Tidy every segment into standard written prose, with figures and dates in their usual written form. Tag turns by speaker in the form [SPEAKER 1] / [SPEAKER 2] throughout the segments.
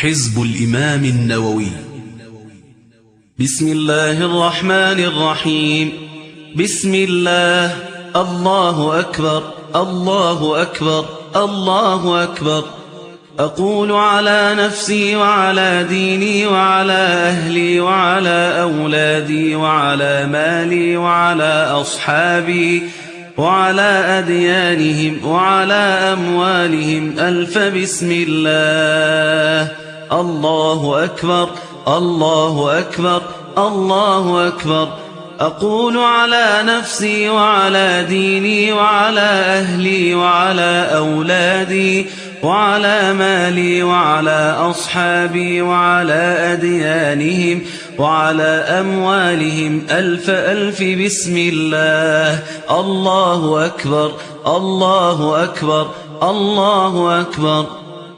[SPEAKER 1] حزب الإمام النووي. بسم الله الرحمن الرحيم. بسم الله. الله أكبر، الله أكبر، الله أكبر. أقول على نفسي وعلى ديني وعلى أهلي وعلى أولادي وعلى مالي وعلى أصحابي وعلى أديانهم وعلى أموالهم ألف بسم الله. الله أكبر، الله أكبر، الله أكبر. أقول على نفسي وعلى ديني وعلى أهلي وعلى أولادي وعلى مالي وعلى أصحابي وعلى أديانهم وعلى أموالهم ألف ألف بسم الله. الله أكبر، الله أكبر، الله أكبر.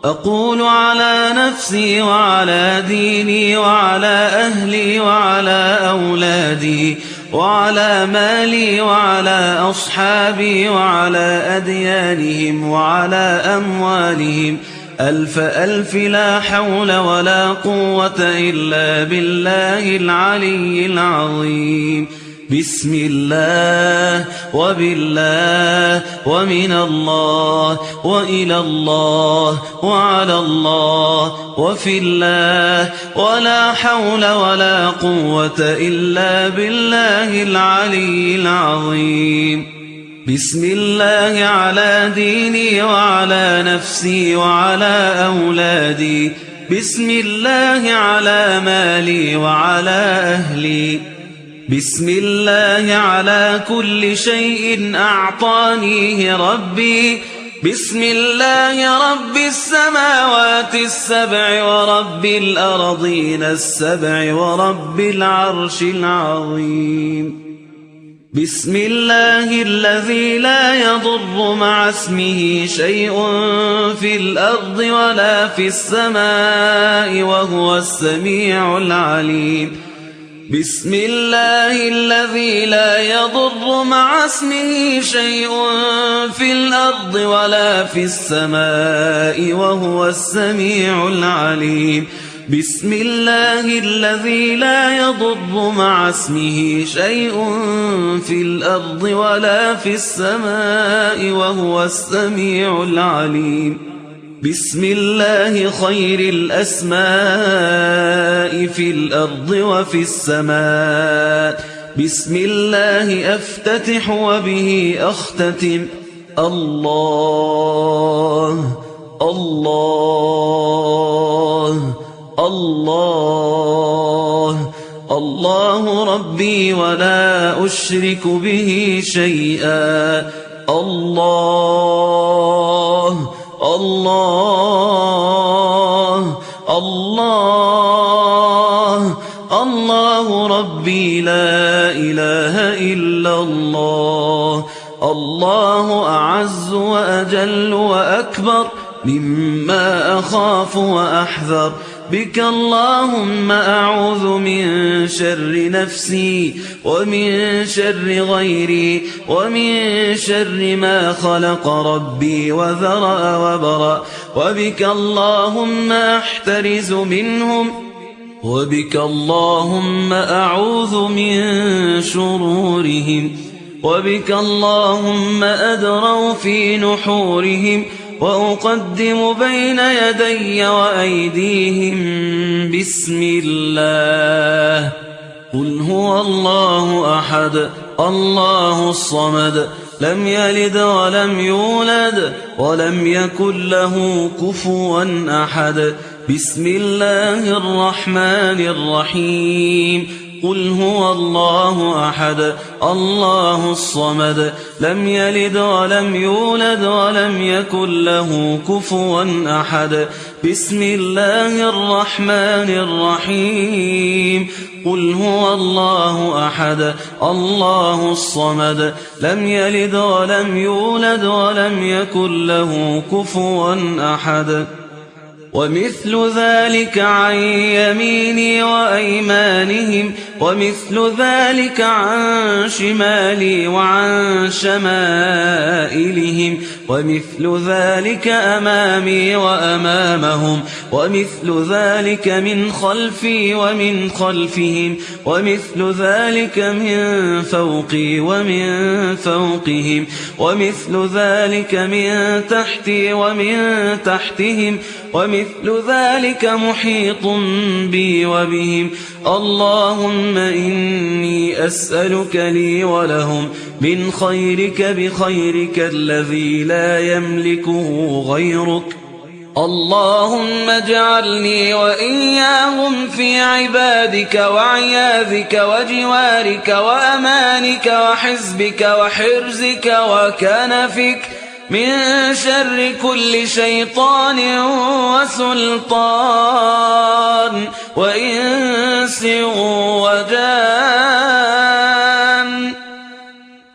[SPEAKER 1] أقول على نفسي وعلى ديني وعلى أهلي وعلى أولادي وعلى مالي وعلى أصحابي وعلى أديانهم وعلى أموالهم ألف ألف لا حول ولا قوة إلا بالله العلي العظيم. بسم الله وبالله ومن الله وإلى الله وعلى الله وفي الله ولا حول ولا قوة إلا بالله العلي العظيم. بسم الله على ديني وعلى نفسي وعلى أولادي. بسم الله على مالي وعلى أهلي. بسم الله على كل شيء أعطانيه ربي. بسم الله رب السماوات السبع ورب الأرضين السبع ورب العرش العظيم. بسم الله الذي لا يضر مع اسمه شيء في الأرض ولا في السماء وهو السميع العليم. بسم الله الذي لا يضر مع اسمه شيء في الأرض ولا في السماء وهو السميع العليم. بسم الله الذي لا يضر مع اسمه شيء في الأرض ولا في السماء وهو السميع العليم. بسم الله خير الأسماء في الأرض وفي السماء. بسم الله أفتتح وبه أختتم. الله الله الله الله ربي ولا أشرك به شيئا. الله الله الله الله ربي لا إله إلا الله. الله أعز وأجل وأكبر مما أخاف وأحذر. بك اللهم أعوذ من شر نفسي ومن شر غيري ومن شر ما خلق ربي وذرأ وبرأ. وبك اللهم أحترز منهم وبك اللهم أعوذ من شرورهم. وبك اللهم أدروا في نحورهم وأقدم بين يدي وأيديهم بسم الله. قل هو الله أحد الله الصمد لم يلد ولم يولد ولم يكن له كفوا أحد. بسم الله الرحمن الرحيم. قل هو الله أحد الله الصمد لم يلد ولم يولد ولم يكن له كفوا أحد. بسم الله الرحمن الرحيم. قل هو الله أحد الله الصمد لم يلد ولم يولد ولم يكن له كفوا أحد. ومثل ذلك عن يميني وأيمانهم ومثل ذلك عن شمالي وعن شمائلهم ومثل ذلك أمامي وأمامهم ومثل ذلك من خلفي ومن خلفهم ومثل ذلك من فوقي ومن فوقهم ومثل ذلك من تحتي ومن تحتهم ومثل ذلك محيط بي وبهم. اللهم إني أسألك لي ولهم من خيرك بخيرك الذي لا يملكه غيرك. اللهم اجعلني وإياهم في عبادك وعياذك وجوارك وأمانك وحزبك وحرزك وكنفك من شر كل شيطان وسلطان وإنس وجان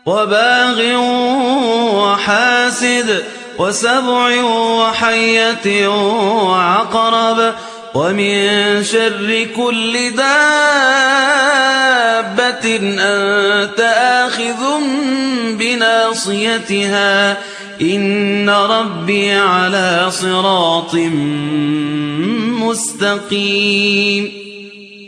[SPEAKER 1] وباغ وحاسد وسبع وحية وعقرب ومن شر كل دابة أنت آخذ بناصيتها إن ربي على صراط مستقيم.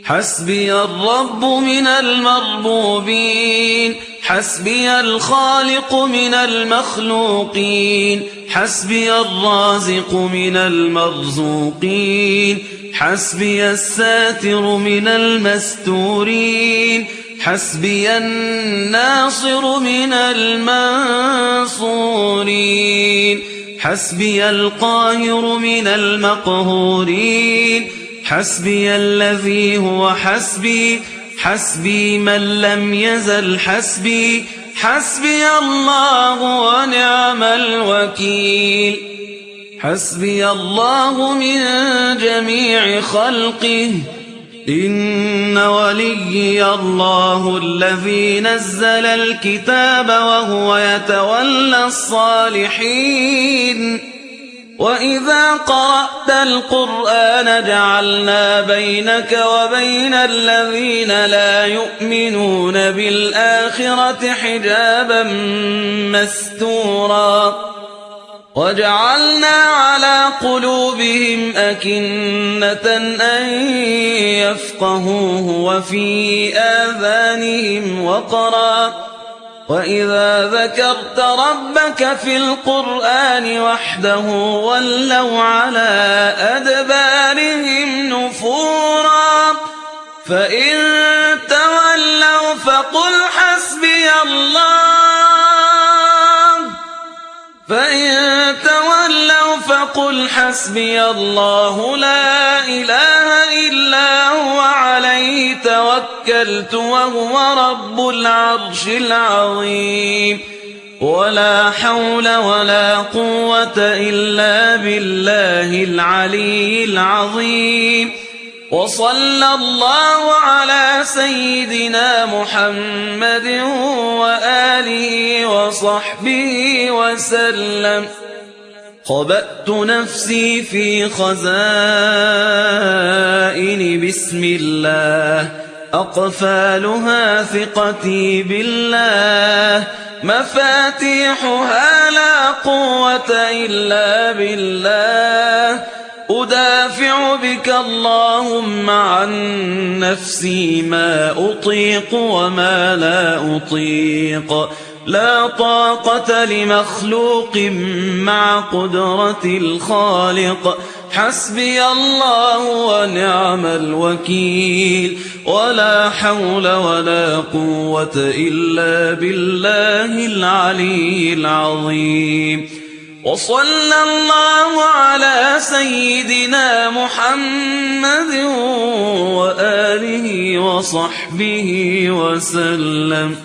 [SPEAKER 1] حسبي الرب من المربوبين حسبي الخالق من المخلوقين حسبي الرازق من المرزوقين حسبي الساتر من المستورين حسبي الناصر من المنصورين حسبي القاهر من المقهورين حسبي الذي هو حسبي حسبي من لم يزل حسبي حسبي الله ونعم الوكيل. حسبي الله من جميع خلقه إن وليي الله الذي نزل الكتاب وهو يتولى الصالحين. وإذا قرأت القرآن جعلنا بينك وبين الذين لا يؤمنون بالآخرة حجابا مستورا وجعلنا على قلوبهم أكنة أن يفقهوه وفي آذانهم وقرا وإذا ذكرت ربك في القرآن وحده ولوا على أدبارهم نفورا فإن تولوا فقل حسبي الله لا إله إلا هو عليه توكلت وهو رب العرش العظيم. ولا حول ولا قوة إلا بالله العلي العظيم. وصلى الله على سيدنا محمد وآله وصحبه وسلم. خبأت نفسي في خزائن بسم الله أقفالها ثقتي بالله مفاتيحها لا قوة إلا بالله. أدافع بك اللهم عن نفسي ما أطيق وما لا أطيق. لا طاقة لمخلوق مع قدرة الخالق. حسبي الله ونعم الوكيل. ولا حول ولا قوة إلا بالله العلي العظيم. وصلى الله على سيدنا محمد وآله وصحبه وسلم.